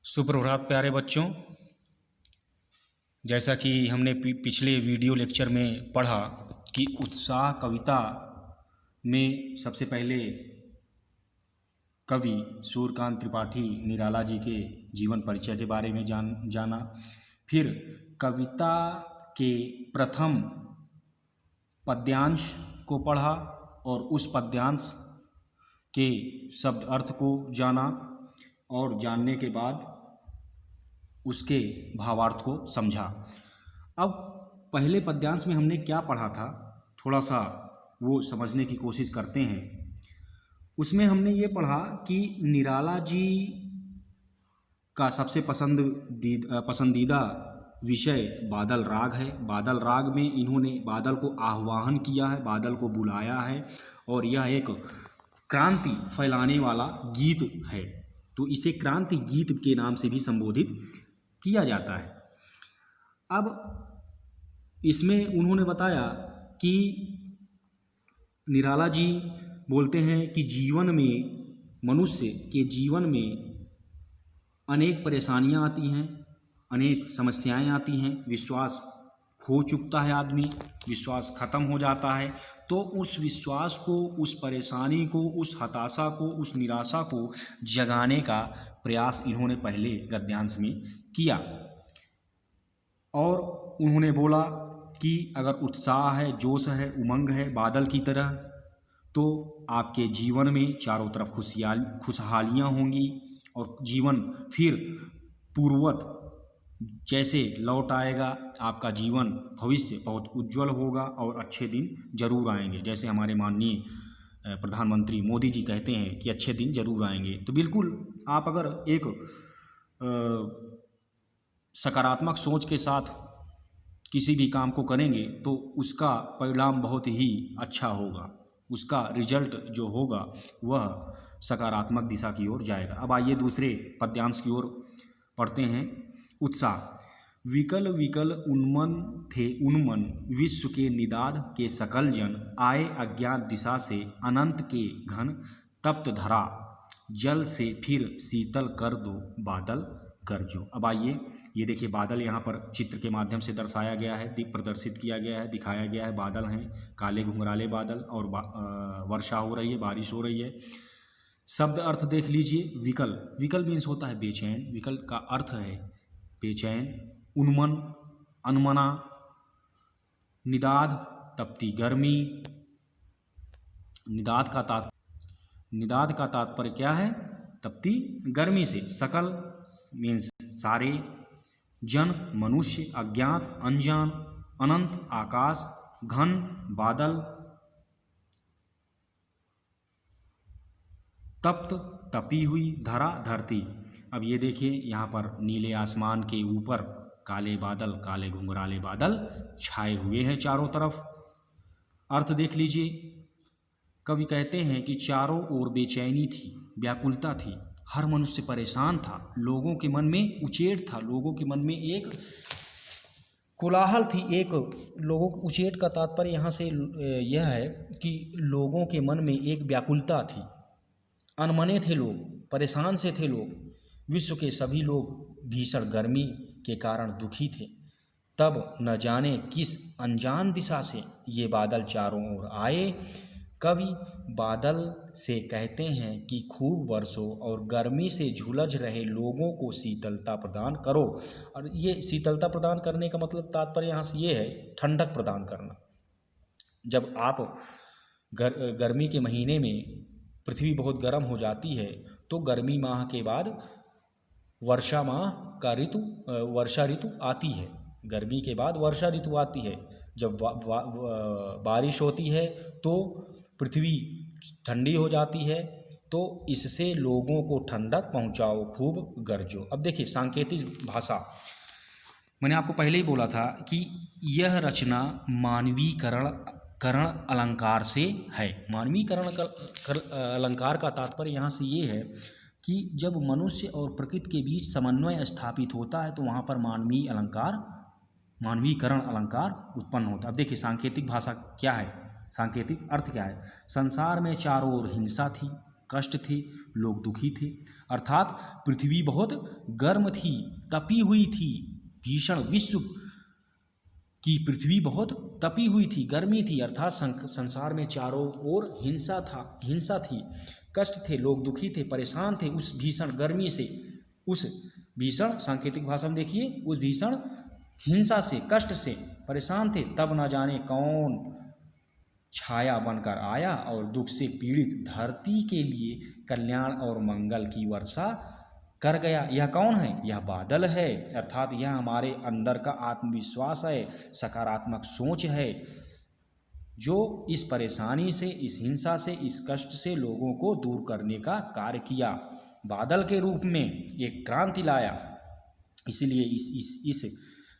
सुप्रभात प्यारे बच्चों। जैसा कि हमने पिछले वीडियो लेक्चर में पढ़ा कि उत्साह कविता में सबसे पहले कवि सूर्यकांत त्रिपाठी निराला जी के जीवन परिचय के बारे में जाना। फिर कविता के प्रथम पद्यांश को पढ़ा और उस पद्यांश के शब्द अर्थ को जाना और जानने के बाद उसके भावार्थ को समझा। अब पहले पद्यांश में हमने क्या पढ़ा था, थोड़ा सा वो समझने की कोशिश करते हैं। उसमें हमने ये पढ़ा कि निराला जी का सबसे पसंदीदा विषय बादल राग है। बादल राग में इन्होंने बादल को आह्वान किया है, बादल को बुलाया है और यह एक क्रांति फैलाने वाला गीत है, तो इसे क्रांति गीत के नाम से भी संबोधित किया जाता है। अब इसमें उन्होंने बताया कि निराला जी बोलते हैं कि जीवन में, मनुष्य के जीवन में अनेक परेशानियां आती हैं, अनेक समस्याएं आती हैं, विश्वास खो चुकता है आदमी, विश्वास खत्म हो जाता है, तो उस विश्वास को, उस परेशानी को, उस हताशा को, उस निराशा को जगाने का प्रयास इन्होंने पहले गद्यांश में किया। और उन्होंने बोला कि अगर उत्साह है, जोश है, उमंग है बादल की तरह, तो आपके जीवन में चारों तरफ खुशहालियाँ होंगी और जीवन फिर पूर्ववत जैसे लौट आएगा। आपका जीवन भविष्य बहुत उज्जवल होगा और अच्छे दिन जरूर आएंगे। जैसे हमारे माननीय प्रधानमंत्री मोदी जी कहते हैं कि अच्छे दिन जरूर आएंगे, तो बिल्कुल आप अगर एक सकारात्मक सोच के साथ किसी भी काम को करेंगे तो उसका परिणाम बहुत ही अच्छा होगा, उसका रिजल्ट जो होगा वह सकारात्मक दिशा की ओर जाएगा। अब आइए दूसरे पद्यांश की ओर पढ़ते हैं। उत्साह। विकल विकल उन्मन थे उन्मन, विश्व के निदाद के सकल जन, आए अज्ञात दिशा से अनंत के घन, तप्त धरा जल से फिर शीतल कर दो बादल गरजो। अब आइए ये देखिए, बादल यहाँ पर चित्र के माध्यम से दर्शाया गया है, प्रदर्शित किया गया है, दिखाया गया है। बादल हैं, काले घुंघराले बादल, और वर्षा हो रही है, बारिश हो रही है। शब्द अर्थ देख लीजिए। विकल, विकल मीन्स होता है बेचैन, विकल का अर्थ है बेचैन। उन्मन, अनमना। निदाद, तपती गर्मी। निदाद का तात्पर्य क्या है? तपती गर्मी से। सकल मीन्स सारे। जन, मनुष्य। अज्ञात, अनजान। अनंत, आकाश। घन, बादल। तप्त, तपी हुई। धरा, धरती। अब ये देखिए, यहाँ पर नीले आसमान के ऊपर काले बादल, काले घुंघराले बादल छाए हुए हैं चारों तरफ। अर्थ देख लीजिए। कवि कहते हैं कि चारों ओर बेचैनी थी, व्याकुलता थी, हर मनुष्य परेशान था, लोगों के मन में उचेट था, लोगों के मन में एक कोलाहल थी। एक लोगों को उचेट का तात्पर्य यहाँ से यह है कि लोगों के मन में एक व्याकुलता थी, अनमने थे लोग, परेशान से थे लोग। विश्व के सभी लोग भीषण गर्मी के कारण दुखी थे। तब न जाने किस अनजान दिशा से ये बादल चारों ओर आए। कवि बादल से कहते हैं कि खूब बरसो और गर्मी से झुलस रहे लोगों को शीतलता प्रदान करो। और ये शीतलता प्रदान करने का मतलब तात्पर्य यहाँ से ये है, ठंडक प्रदान करना। जब आप गर्मी के महीने में पृथ्वी बहुत गर्म हो जाती है, तो गर्मी माह के बाद वर्षा ऋतु आती है। गर्मी के बाद वर्षा ऋतु आती है। जब बारिश होती है तो पृथ्वी ठंडी हो जाती है, तो इससे लोगों को ठंडक पहुंचाओ, खूब गरजो। अब देखिए सांकेतिक भाषा, मैंने आपको पहले ही बोला था कि यह रचना मानवीकरण अलंकार से है। मानवीकरण अलंकार का तात्पर्य यहाँ से ये है कि जब मनुष्य और प्रकृति के बीच समन्वय स्थापित होता है तो वहाँ पर मानवीकरण अलंकार उत्पन्न होता है। अब देखिए सांकेतिक भाषा क्या है, सांकेतिक अर्थ क्या है। संसार में चारों ओर हिंसा थी, कष्ट थे, लोग दुखी थे। अर्थात पृथ्वी बहुत गर्म थी, तपी हुई थी। भीषण विश्व की पृथ्वी बहुत तपी हुई थी, गर्मी थी। अर्थात संसार में चारों ओर हिंसा थी, कष्ट थे, लोग दुखी थे, परेशान थे उस भीषण गर्मी से, उस भीषण, सांकेतिक भाषा में देखिए, उस भीषण हिंसा से, कष्ट से परेशान थे। तब न जाने कौन छाया बनकर आया और दुख से पीड़ित धरती के लिए कल्याण और मंगल की वर्षा कर गया। यह कौन है? यह बादल है। अर्थात यह हमारे अंदर का आत्मविश्वास है, सकारात्मक सोच है, जो इस परेशानी से, इस हिंसा से, इस कष्ट से लोगों को दूर करने का कार्य किया। बादल के रूप में एक क्रांति लाया। इसीलिए इस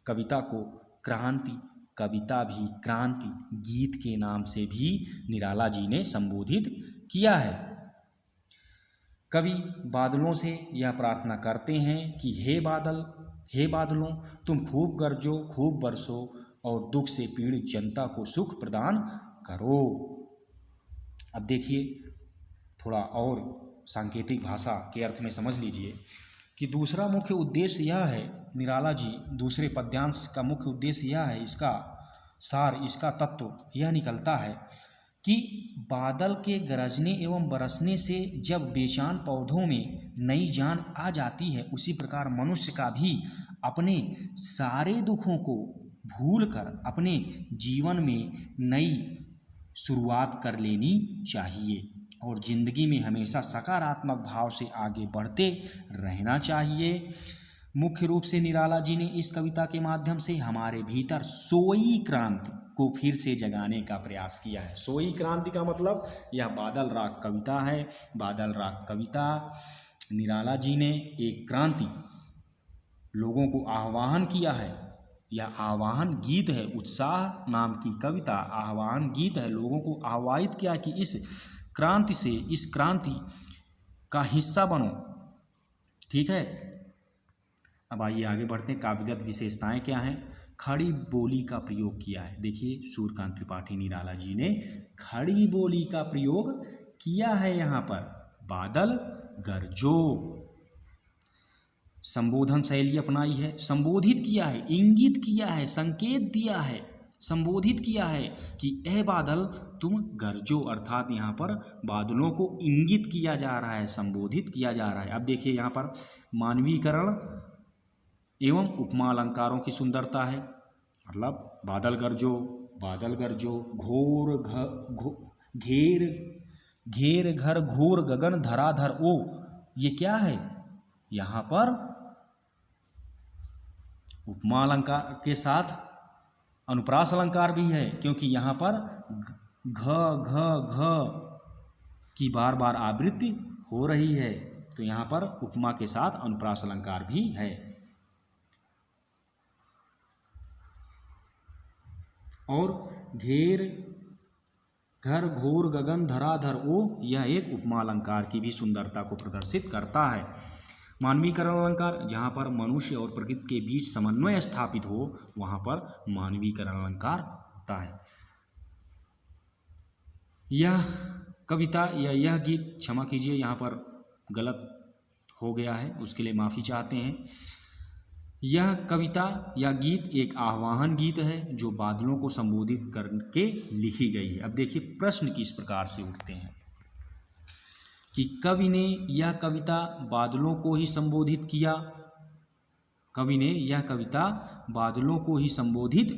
कविता को क्रांति कविता भी, क्रांति गीत के नाम से भी निराला जी ने संबोधित किया है। कवि बादलों से यह प्रार्थना करते हैं कि हे बादलों, तुम खूब गरजो, खूब बरसो और दुख से पीड़ित जनता को सुख प्रदान करो। अब देखिए, थोड़ा और सांकेतिक भाषा के अर्थ में समझ लीजिए कि दूसरा मुख्य उद्देश्य यह है, निराला जी दूसरे पद्यांश का मुख्य उद्देश्य यह है, इसका सार, इसका तत्व यह निकलता है कि बादल के गरजने एवं बरसने से जब बेजान पौधों में नई जान आ जाती है, उसी प्रकार मनुष्य का भी अपने सारे दुखों को भूलकर अपने जीवन में नई शुरुआत कर लेनी चाहिए और जिंदगी में हमेशा सकारात्मक भाव से आगे बढ़ते रहना चाहिए। मुख्य रूप से निराला जी ने इस कविता के माध्यम से हमारे भीतर सोई क्रांति को फिर से जगाने का प्रयास किया है। सोई क्रांति का मतलब यह बादल राग कविता है। बादल राग कविता निराला जी ने एक क्रांति, लोगों को आह्वान किया है। यह आह्वान गीत है, उत्साह नाम की कविता आह्वान गीत है। लोगों को आह्वाहित किया कि इस क्रांति से, इस क्रांति का हिस्सा बनो। ठीक है, अब आइए आगे बढ़ते हैं। काव्यगत विशेषताएं क्या हैं? खड़ी बोली का प्रयोग किया है। देखिए, सूर्यकांत त्रिपाठी निराला जी ने खड़ी बोली का प्रयोग किया है। यहाँ पर बादल गरजो, संबोधन शैली अपनाई है, संबोधित किया है, इंगित किया है, संकेत दिया है, संबोधित किया है कि ए बादल तुम गरजो। अर्थात यहाँ पर बादलों को इंगित किया जा रहा है, संबोधित किया जा रहा है। अब देखिए, यहाँ पर मानवीकरण एवं उपमा अलंकारों की सुंदरता है। मतलब बादल गरजो, घेर घर घोर गगन धराधर ओ, ये क्या है? यहाँ पर उपमा अलंकार के साथ अनुप्रास अलंकार भी है, क्योंकि यहाँ पर घ की बार बार आवृत्ति हो रही है, तो यहाँ पर उपमा के साथ अनुप्रास अलंकार भी है। और घेर घर घोर गगन धराधर ओ, यह एक उपमा अलंकार की भी सुंदरता को प्रदर्शित करता है। मानवीकरण अलंकार, जहाँ पर मनुष्य और प्रकृति के बीच समन्वय स्थापित हो, वहाँ पर मानवीकरण अलंकार होता है। यह कविता या यह गीत, क्षमा कीजिए यहाँ पर गलत हो गया है, उसके लिए माफ़ी चाहते हैं। यह कविता या गीत एक आह्वान गीत है जो बादलों को संबोधित करके लिखी गई है। अब देखिए, प्रश्न किस प्रकार से उठते हैं कि कवि ने यह कविता बादलों को ही संबोधित किया। कवि ने यह कविता बादलों को ही संबोधित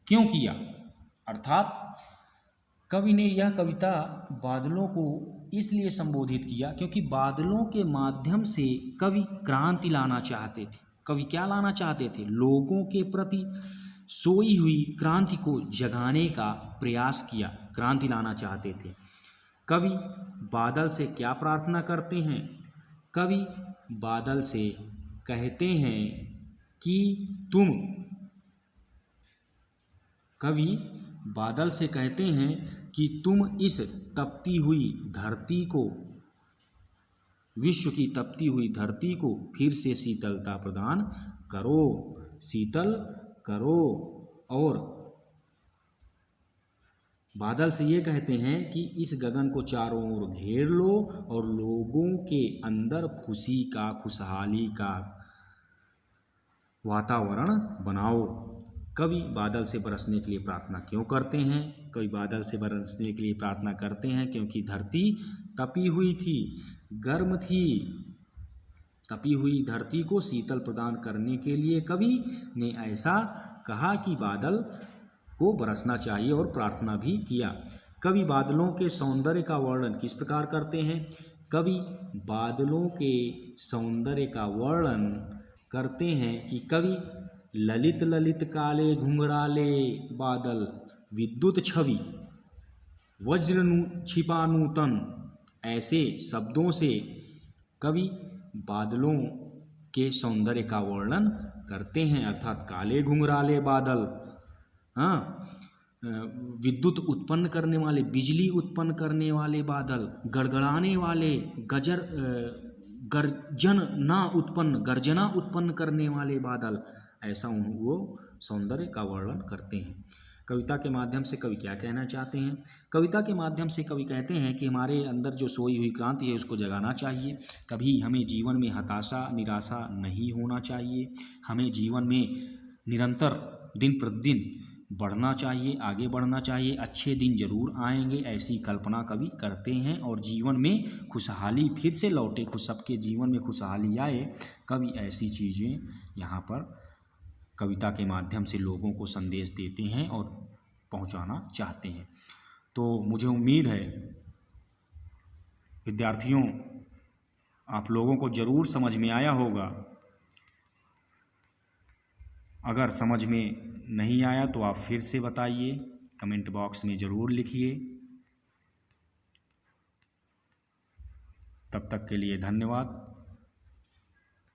क्यों किया? अर्थात कवि ने यह कविता बादलों को इसलिए संबोधित किया क्योंकि बादलों के माध्यम से कवि क्रांति लाना चाहते थे। कवि क्या लाना चाहते थे? लोगों के प्रति सोई हुई क्रांति को जगाने का प्रयास किया, क्रांति लाना चाहते थे। कवि बादल से क्या प्रार्थना करते हैं? कवि बादल से कहते हैं कि तुम इस तपती हुई धरती को, विश्व की तपती हुई धरती को फिर से शीतलता प्रदान करो, शीतल करो और बादल से ये कहते हैं कि इस गगन को चारों ओर घेर लो और लोगों के अंदर खुशी का, खुशहाली का वातावरण बनाओ। कवि बादल से बरसने के लिए प्रार्थना क्यों करते हैं? कवि बादल से बरसने के लिए प्रार्थना करते हैं क्योंकि धरती तपी हुई थी, गर्म थी। तपी हुई धरती को शीतल प्रदान करने के लिए कवि ने ऐसा कहा कि बादल को बरसना चाहिए और प्रार्थना भी किया। कवि बादलों के सौंदर्य का वर्णन किस प्रकार करते हैं? कवि बादलों के सौंदर्य का वर्णन करते हैं कि कवि ललित ललित काले घुंघराले बादल, विद्युत छवि, वज्र छिपा नूतन, ऐसे शब्दों से कवि बादलों के सौंदर्य का वर्णन करते हैं। अर्थात काले घुंघराले बादल, हाँ, विद्युत उत्पन्न करने वाले, बिजली उत्पन्न करने वाले बादल, गड़गड़ाने वाले, गर्जना उत्पन्न करने वाले बादल, ऐसा वो सौंदर्य का वर्णन करते हैं। कविता के माध्यम से कवि क्या कहना चाहते हैं? कविता के माध्यम से कवि कहते हैं कि हमारे अंदर जो सोई हुई क्रांति है उसको जगाना चाहिए। कभी हमें जीवन में हताशा, निराशा नहीं होना चाहिए। हमें जीवन में निरंतर दिन प्रतिदिन बढ़ना चाहिए, आगे बढ़ना चाहिए। अच्छे दिन जरूर आएंगे, ऐसी कल्पना कवि करते हैं और जीवन में खुशहाली फिर से लौटे, सबके जीवन में खुशहाली आए। कवि ऐसी चीज़ें यहाँ पर कविता के माध्यम से लोगों को संदेश देते हैं और पहुँचाना चाहते हैं। तो मुझे उम्मीद है विद्यार्थियों, आप लोगों को ज़रूर समझ में आया होगा। अगर समझ में नहीं आया तो आप फिर से बताइए, कमेंट बॉक्स में ज़रूर लिखिए। तब तक के लिए धन्यवाद।